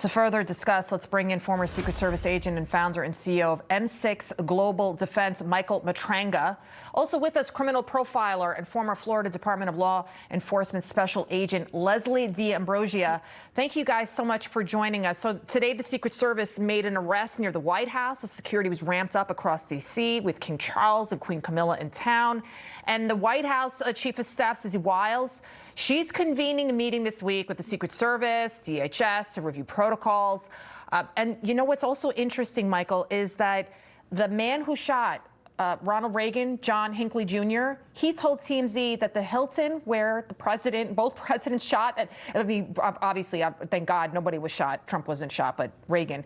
To further discuss, let's bring in former Secret Service agent and founder and CEO of M6 Global Defense, Michael Matranga. Also with us, criminal profiler and former Florida Department of Law Enforcement Special Agent Leslie D'Ambrosia. Thank you guys so much for joining us. So today, the Secret Service made an arrest near the White House. The security was ramped up across D.C. with King Charles and Queen Camilla in town. And the White House Chief of Staff, Susie Wiles, she's convening a meeting this week with the Secret Service, DHS, to review protocols. And you know what's also interesting, Michael, is that the man who shot Ronald Reagan, John Hinckley Jr., he told TMZ that the Hilton, where both presidents shot, I mean, obviously, thank God nobody was shot. Trump wasn't shot, but Reagan,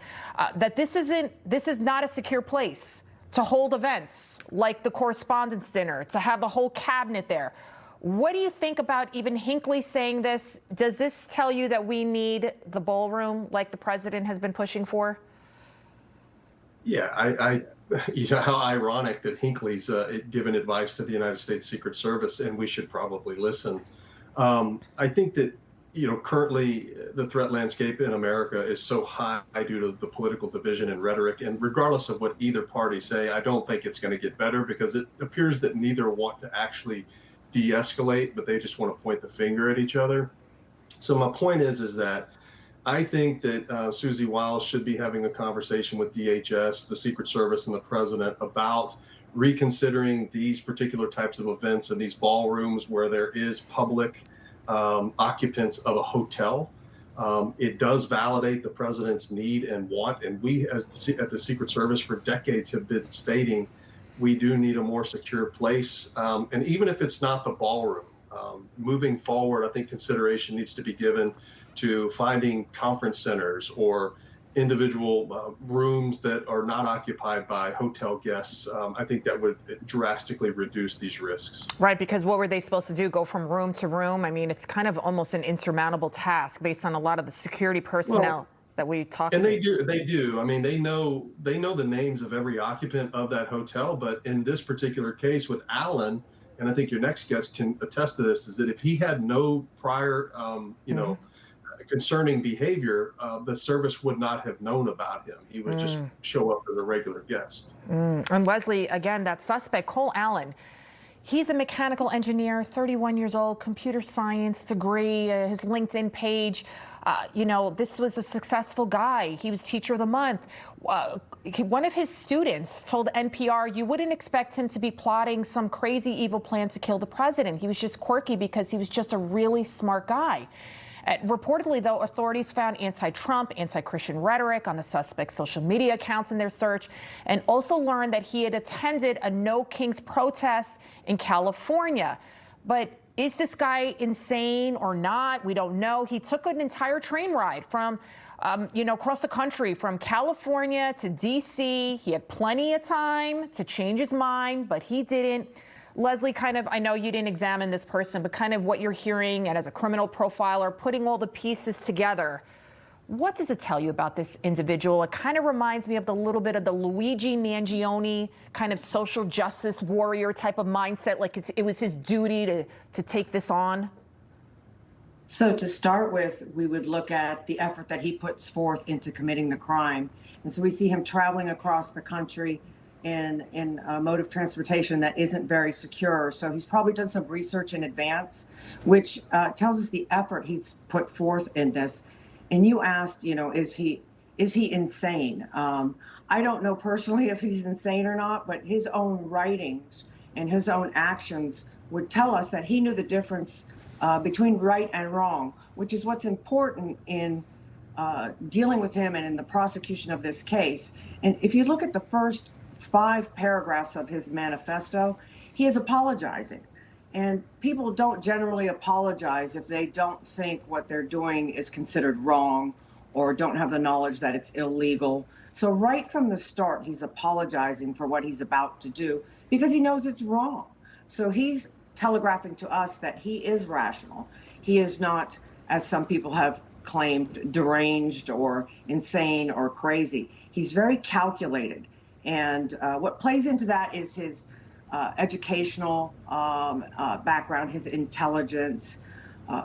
that this is not a secure place to hold events like the Correspondents Dinner, to have the whole cabinet there. What do you think about even Hinckley saying this? Does this tell you that we need the ballroom like the president has been pushing for? Yeah, you know how ironic that Hinckley's given advice to the United States Secret Service, and we should probably listen. I think that, you know, currently the threat landscape in America is so high due to the political division and rhetoric. And regardless of what either party say, I don't think it's going to get better, because it appears that neither want to actually de-escalate, but they just want to point the finger at each other. So my point is that I think that Susie Wiles should be having a conversation with DHS, the Secret Service, and the president about reconsidering these particular types of events and these ballrooms where there is public occupants of a hotel. It does validate the president's need and want, and we at the Secret Service for decades have been stating we do need a more secure place. And even if it's not the ballroom, moving forward, I think consideration needs to be given to finding conference centers or individual rooms that are not occupied by hotel guests. I think that would drastically reduce these risks. Right, because what were they supposed to do? Go from room to room? I mean, it's kind of almost an insurmountable task based on a lot of the security personnel that we talked to. And they do. I mean, they know the names of every occupant of that hotel. But in this particular case with Allen, and I think your next guest can attest to this, is that if he had no prior, concerning behavior, the service would not have known about him. He would just show up as a regular guest. And Leslie, again, that suspect, Cole Allen, he's a mechanical engineer, 31 years old, computer science degree, his LinkedIn page. This was a successful guy. He was Teacher of the Month. One of his students told NPR you wouldn't expect him to be plotting some crazy evil plan to kill the president. He was just quirky because he was just a really smart guy. Reportedly, though, authorities found anti-Trump, anti-Christian rhetoric on the suspect's social media accounts in their search, and also learned that he had attended a No Kings protest in California. But is this guy insane or not? We don't know. He took an entire train ride from, across the country, from California to D.C. He had plenty of time to change his mind, but he didn't. Leslie, I know you didn't examine this person, but kind of what you're hearing, and as a criminal profiler, putting all the pieces together, what does it tell you about this individual? It kind of reminds me of the little bit of the Luigi Mangione kind of social justice warrior type of mindset, like it was his duty to take this on. So to start with, we would look at the effort that he puts forth into committing the crime. And so we see him traveling across the country in a mode of transportation that isn't very secure. So he's probably done some research in advance, which tells us the effort he's put forth in this. And you asked, is he insane? I don't know personally if he's insane or not, but his own writings and his own actions would tell us that he knew the difference between right and wrong, which is what's important in dealing with him and in the prosecution of this case. And if you look at the first 5 paragraphs of his manifesto, he is apologizing. And people don't generally apologize if they don't think what they're doing is considered wrong or don't have the knowledge that it's illegal. So right from the start, he's apologizing for what he's about to do because he knows it's wrong. So he's telegraphing to us that he is rational. He is not, as some people have claimed, deranged or insane or crazy. He's very calculated. And what plays into that is his educational background, his intelligence,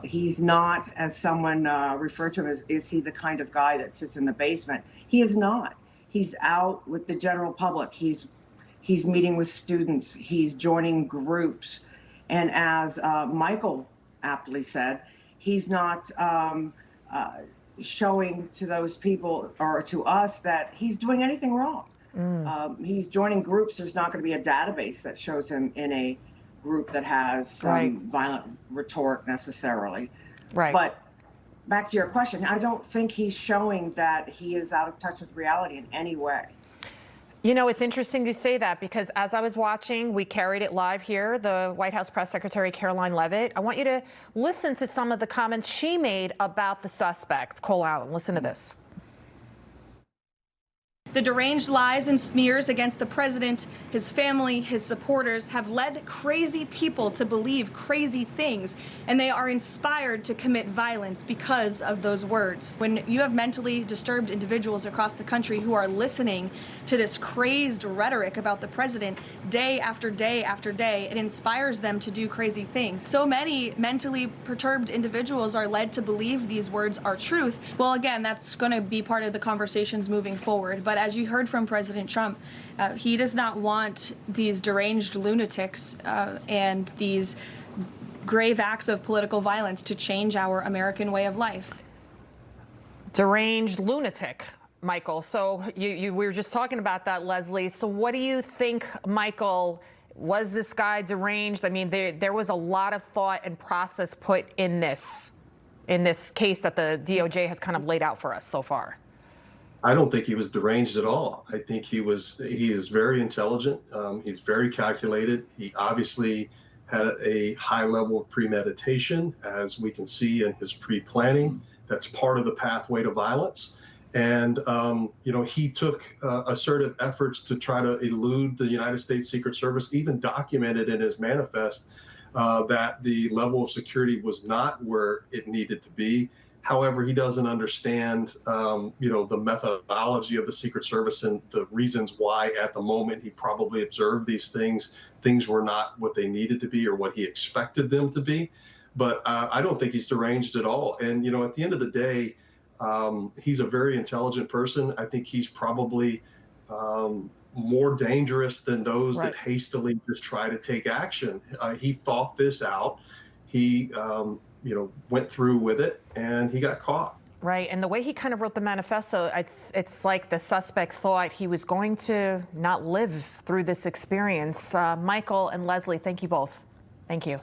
He's not, as someone referred to him as, is he the kind of guy that sits in the basement? He is not. He's out with the general public. He's meeting with students. He's joining groups. And as Michael aptly said, he's not showing to those people or to us that he's doing anything wrong. He's joining groups. There's not going to be a database that shows him in a group that has some violent rhetoric necessarily. Right. But back to your question, I don't think he's showing that he is out of touch with reality in any way. You know, it's interesting you say that, because as I was watching, we carried it live here, the White House Press Secretary Caroline Leavitt. I want you to listen to some of the comments she made about the suspect, Cole Allen. Listen to this. The deranged lies and smears against the president, his family, his supporters have led crazy people to believe crazy things, and they are inspired to commit violence because of those words. When you have mentally disturbed individuals across the country who are listening to this crazed rhetoric about the president day after day after day, it inspires them to do crazy things. So many mentally perturbed individuals are led to believe these words are truth. Well, again, that's going to be part of the conversations moving forward. But as you heard from President Trump, he does not want these deranged lunatics and these grave acts of political violence to change our American way of life. Deranged lunatic, Michael. So we were just talking about that, Leslie. So what do you think, Michael? Was this guy deranged? I mean, there was a lot of thought and process put in this case that the DOJ has kind of laid out for us so far. I don't think he was deranged at all. I think he is very intelligent. He's very calculated. He obviously had a high level of premeditation, as we can see in his pre-planning. That's part of the pathway to violence. And, he took assertive efforts to try to elude the United States Secret Service, even documented in his manifest that the level of security was not where it needed to be. However, he doesn't understand, the methodology of the Secret Service and the reasons why at the moment he probably observed these things. Things were not what they needed to be or what he expected them to be. But I don't think he's deranged at all. And, at the end of the day, he's a very intelligent person. I think he's probably more dangerous than those that hastily just try to take action. He thought this out. He went through with it, and he got caught. Right, and the way he kind of wrote the manifesto, it's like the suspect thought he was going to not live through this experience. Michael and Leslie, thank you both. Thank you.